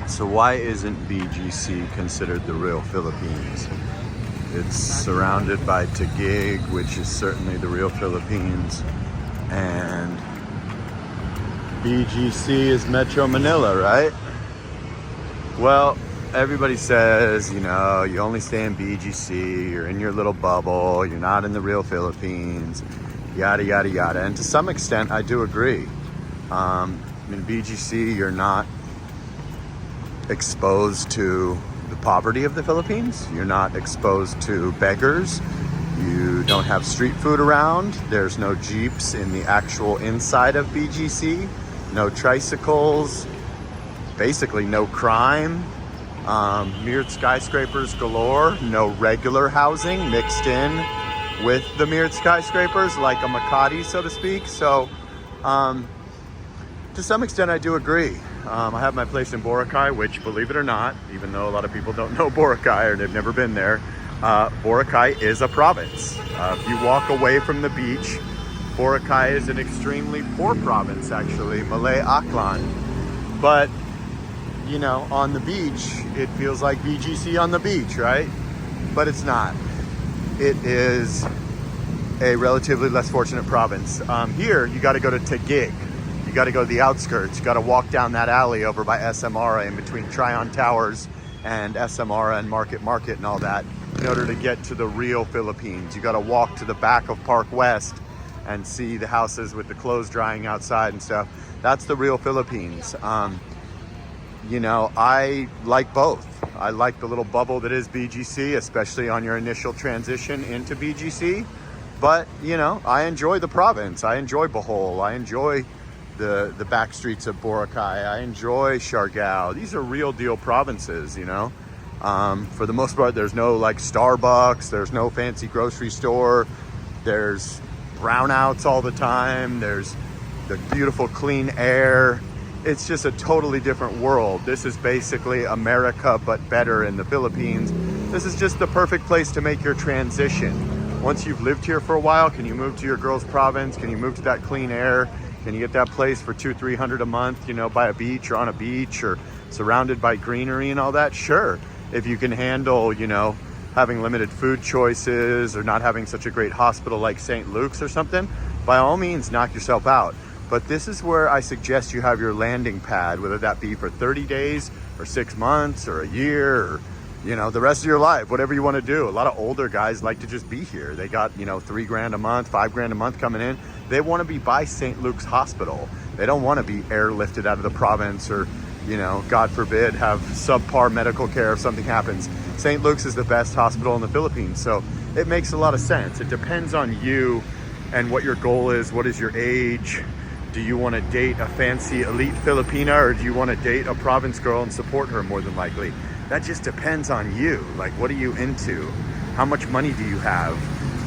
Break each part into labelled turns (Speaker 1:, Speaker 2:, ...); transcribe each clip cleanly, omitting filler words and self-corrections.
Speaker 1: So why isn't BGC considered the real Philippines? It's surrounded by Taguig, which is certainly the real Philippines, and BGC is Metro Manila, right? Well, everybody says, you know, you only stay in BGC, you're in your little bubble, you're not in the real Philippines, yada, yada, yada. And to some extent, I do agree. In BGC, you're not exposed to the poverty of the Philippines. You're not exposed to beggars. You don't have street food around. There's no jeeps in the actual inside of BGC. No tricycles. Basically no crime. Mirrored skyscrapers galore. No regular housing mixed in with the mirrored skyscrapers, like a Makati, so to speak. So to some extent, I do agree. I have my place in Boracay, which, believe it or not, even though a lot of people don't know Boracay or they've never been there, Boracay is a province. If you walk away from the beach, Boracay is an extremely poor province, actually, Malay Aklan. But, you know, on the beach, it feels like BGC on the beach, right? But it's not. It is a relatively less fortunate province. Here, you got to go to Taguig. You got to go to the outskirts. You got to walk down that alley over by SMRA in between Tryon Towers and SMRA and Market and all that in order to get to the real Philippines. You got to walk to the back of Park West and see the houses with the clothes drying outside and stuff. That's the real Philippines. You know, I like both. I like the little bubble that is BGC, especially on your initial transition into BGC. But, you know, I enjoy the province. I enjoy Bohol. I enjoy the back streets of Boracay. I enjoy Siargao. These are real deal provinces, you know. For the most part, there's no like Starbucks, there's no fancy grocery store, there's brownouts all the time, there's the beautiful clean air. It's just a totally different world. This is basically America, but better in the Philippines. This is just the perfect place to make your transition. Once you've lived here for a while, can you move to your girl's province? Can you move to that clean air? Can you get that place for $200-300 a month, you know, by a beach or on a beach or surrounded by greenery and all that? Sure. If you can handle, you know, having limited food choices or not having such a great hospital like St. Luke's or something, by all means, knock yourself out. But this is where I suggest you have your landing pad, whether that be for 30 days or 6 months or a year or, you know, the rest of your life, whatever you want to do. A lot of older guys like to just be here. They got, you know, $3,000 a month, $5,000 a month coming in. They want to be by St. Luke's Hospital. They don't want to be airlifted out of the province or, you know, God forbid, have subpar medical care if something happens. St. Luke's is the best hospital in the Philippines. So it makes a lot of sense. It depends on you and what your goal is. What is your age? Do you want to date a fancy elite Filipina, or do you want to date a province girl and support her more than likely? That just depends on you. Like, what are you into? How much money do you have?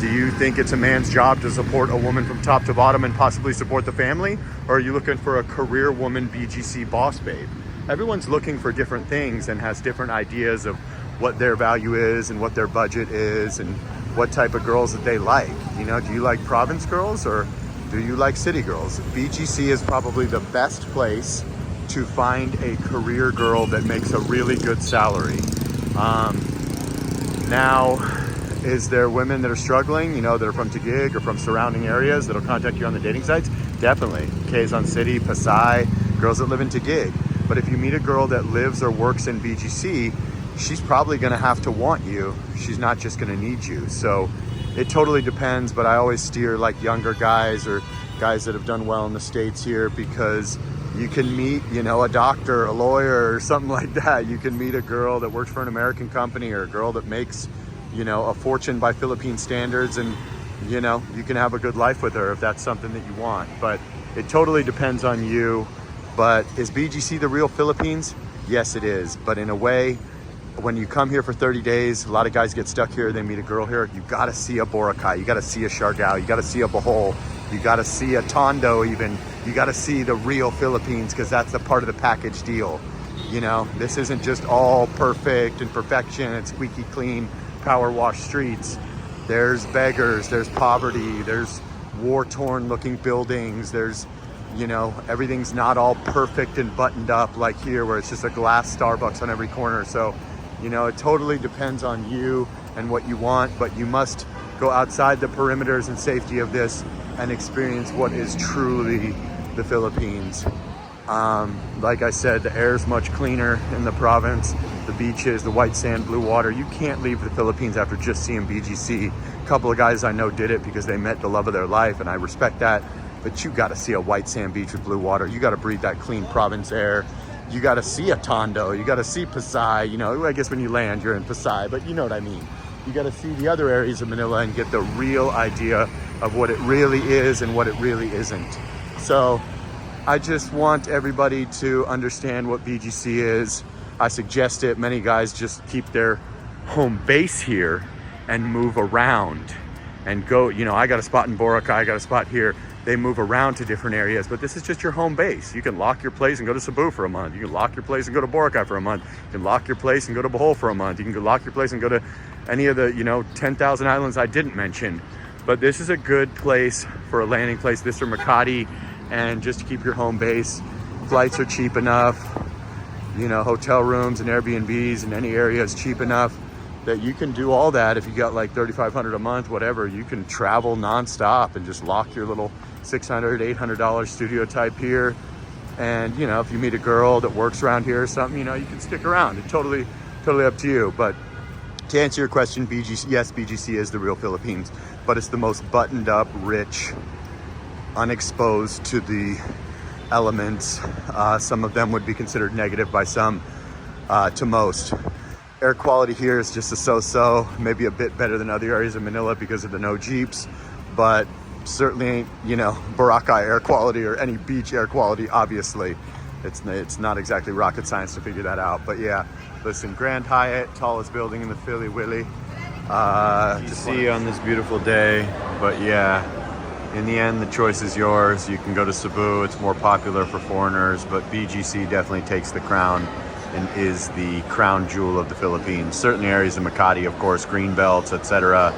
Speaker 1: Do you think it's a man's job to support a woman from top to bottom and possibly support the family? Or are you looking for a career woman BGC boss babe? Everyone's looking for different things and has different ideas of what their value is and what their budget is and what type of girls that they like. You know, do you like province girls or do you like city girls? BGC is probably the best place to find a career girl that makes a really good salary. Now, is there women that are struggling, you know, that are from Taguig or from surrounding areas that'll contact you on the dating sites? Definitely. Quezon City, Pasay, girls that live in Taguig. But if you meet a girl that lives or works in BGC, she's probably going to have to want you. She's not just going to need you. So it totally depends, but I always steer like younger guys or guys that have done well in the States here, because you can meet, you know, a doctor, a lawyer, or something like that. You can meet a girl that works for an American company or a girl that makes, you know, a fortune by Philippine standards, and, you know, you can have a good life with her if that's something that you want. But it totally depends on you. But is BGC the real Philippines? Yes, it is. But in a way, when you come here for 30 days, a lot of guys get stuck here. They meet a girl here. You got to see a Boracay. You got to see a Siargao. You got to see a Bohol. You got to see a Tondo even. You got to see the real Philippines, because that's the part of the package deal. You know, this isn't just all perfect and perfection and squeaky clean power wash streets. There's beggars, there's poverty, there's war-torn looking buildings, there's, You know, everything's not all perfect and buttoned up like here where it's just a glass Starbucks on every corner. So, you know, it totally depends on you and what you want, but you must go outside the perimeters and safety of this and experience what is truly the Philippines. Like I said, the air is much cleaner in the province. The beaches, the white sand, blue water. You can't leave the Philippines after just seeing BGC. A couple of guys I know did it because they met the love of their life, and I respect that. But you got to see a white sand beach with blue water. You got to breathe that clean province air. You got to see a Tondo. You got to see Pasay. You know, I guess when you land, you're in Pasay, but you know what I mean. You got to see the other areas of Manila and get the real idea of what it really is and what it really isn't. So I just want everybody to understand what BGC is. I suggest it. Many guys just keep their home base here and move around and go, you know, I got a spot in Boracay, I got a spot here. They move around to different areas, but this is just your home base. You can lock your place and go to Cebu for a month. You can lock your place and go to Boracay for a month. You can lock your place and go to Bohol for a month. You can go lock your place and go to any of the, you know, 10,000 islands I didn't mention. But this is a good place for a landing place, this or Makati, and just to keep your home base. Flights are cheap enough. You know, hotel rooms and Airbnbs in any area is cheap enough that you can do all that. If you got like $3,500 a month, whatever, you can travel nonstop and just lock your little $600, $800 studio type here. And, you know, if you meet a girl that works around here or something, you know, you can stick around. It's totally up to you. But to answer your question, BGC, yes, BGC is the real Philippines, but it's the most buttoned up, rich, unexposed to the elements. Some of them would be considered negative by some, to most. Air quality here is just a so-so, maybe a bit better than other areas of Manila because of the no Jeeps, but certainly ain't, you know, Boracay air quality or any beach air quality, obviously. It's not exactly rocket science to figure that out. But yeah, listen, Grand Hyatt, tallest building in the Philly Willy. To see on this beautiful day, but yeah, in the end, the choice is yours. You can go to Cebu, it's more popular for foreigners, but BGC definitely takes the crown and is the crown jewel of the Philippines. Certain areas of Makati, of course, green belts, etc.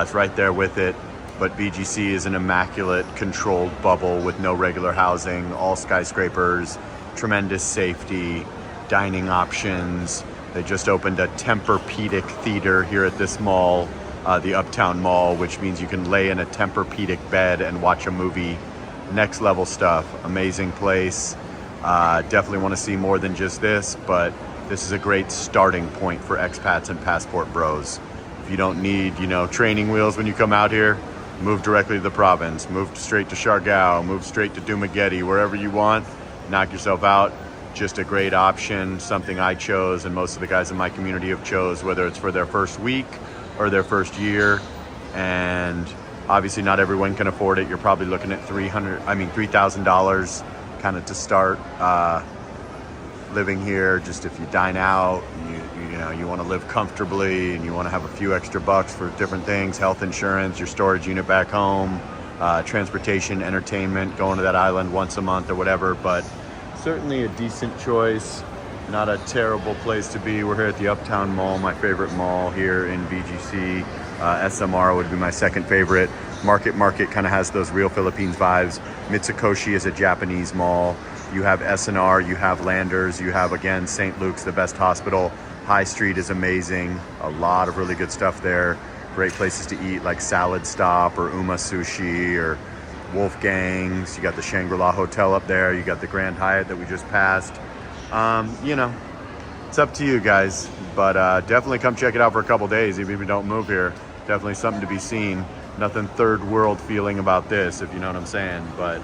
Speaker 1: It's right there with it. But BGC is an immaculate, controlled bubble with no regular housing, all skyscrapers, tremendous safety, dining options. They just opened a Tempur-Pedic theater here at this mall, the Uptown Mall, which means you can lay in a Tempur-Pedic bed and watch a movie. Next level stuff. Amazing place. Definitely want to see more than just this, but this is a great starting point for expats and passport bros. If you don't need, you know, training wheels when you come out here, move directly to the province, move straight to Siargao, move straight to Dumaguete, wherever you want, knock yourself out. Just a great option, something I chose and most of the guys in my community have chose, whether it's for their first week or their first year. And obviously not everyone can afford it. You're probably looking at $3,000 kind of to start living here. Just if you dine out, you know, you want to live comfortably and you want to have a few extra bucks for different things, health insurance, your storage unit back home, transportation, entertainment, going to that island once a month or whatever. But certainly a decent choice, not a terrible place to be. We're here at the Uptown Mall, my favorite mall here in BGC. SMR would be my second favorite. Market kind of has those real Philippines vibes. Mitsukoshi is a Japanese mall. You have SNR, you have Landers, you have, again, St. Luke's, the best hospital. High Street is amazing. A lot of really good stuff there. Great places to eat like Salad Stop or Uma Sushi or Wolfgang's. You got the Shangri-La Hotel up there. You got the Grand Hyatt that we just passed. You know, it's up to you guys, but definitely come check it out for a couple days, even if you don't move here. Definitely something to be seen. Nothing third world feeling about this, if you know what I'm saying. But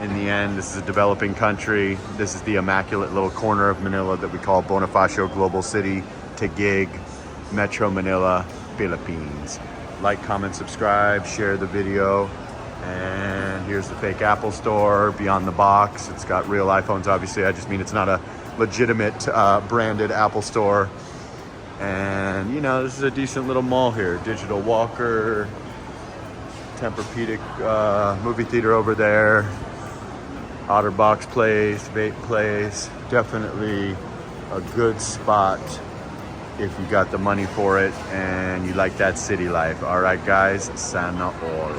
Speaker 1: in the end, this is a developing country. This is the immaculate little corner of Manila that we call Bonifacioglobalcity, Taguig, Metro Manila, Philippines. Like, comment, subscribe, share the video. And here's the fake Apple store beyond the box. It's got real iPhones, obviously. I just mean it's not a legitimate branded Apple store. And, you know, this is a decent little mall here. Digital Walker, Tempur-Pedic movie theater over there, Otterbox Place, Vape Place. Definitely a good spot if you got the money for it and you like that city life. All right, guys, sana all.